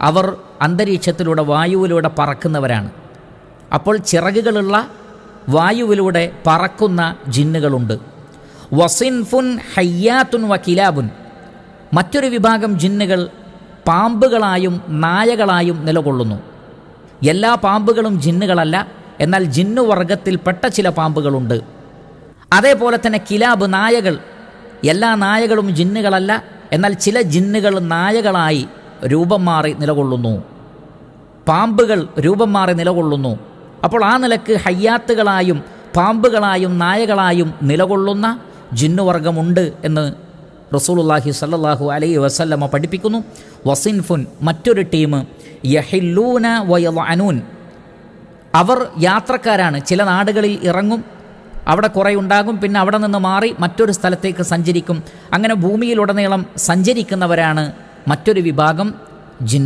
അവർ അന്തരീക്ഷത്തിലൂടെ വായുവിലൂടെ പറക്കുന്നവരാണ്. അപ്പോൾ ചിറകുകളുള്ള വായുവിലൂടെ പറക്കുന്ന ജിന്നുകളുണ്ട്. വസിൻഫുൻ ഹയ്യാത്തുൻ വകിലാബുൻ, മറ്റൊരു വിഭാഗം ജിന്നുകൾ പാമ്പുകളായും നായകളായും നിലകൊള്ളുന്നു. എല്ലാ പാമ്പുകളും ജിന്നുകളല്ല, എന്നാൽ ജിന്നുവർഗത്തിൽപ്പെട്ട ചില പാമ്പുകളുണ്ട്. അതേപോലെ തന്നെ കിലാബ്, നായകൾ, എല്ലാ നായകളും ജിന്നുകളല്ല, എന്നാൽ ചില ജിന്നുകൾ നായകളായി രൂപം മാറി നിലകൊള്ളുന്നു, പാമ്പുകൾ രൂപം മാറി നിലകൊള്ളുന്നു. അപ്പോൾ ആ നിലക്ക് ഹയ്യാത്തുകളായും പാമ്പുകളായും നായകളായും നിലകൊള്ളുന്ന ജിന്നുവർഗമുണ്ട് എന്ന് റസൂലുള്ളാഹി സ്വല്ലല്ലാഹു അലൈഹി വസല്ലമ പഠിപ്പിക്കുന്നു. വസിൻഫുൻ, മറ്റൊരു ടീം, യഹില്ലൂന വയളഅനൂൻ, അവർ യാത്രക്കാരാണ്. ചില നാടുകളിൽ ഇറങ്ങും, അവിടെ കുറേ ഉണ്ടാകും, പിന്നെ അവിടെ നിന്ന് മാറി മറ്റൊരു സ്ഥലത്തേക്ക് സഞ്ചരിക്കും. അങ്ങനെ ഭൂമിയിലുടനീളം സഞ്ചരിക്കുന്നവരാണ് മറ്റൊരു വിഭാഗം ജിൻ.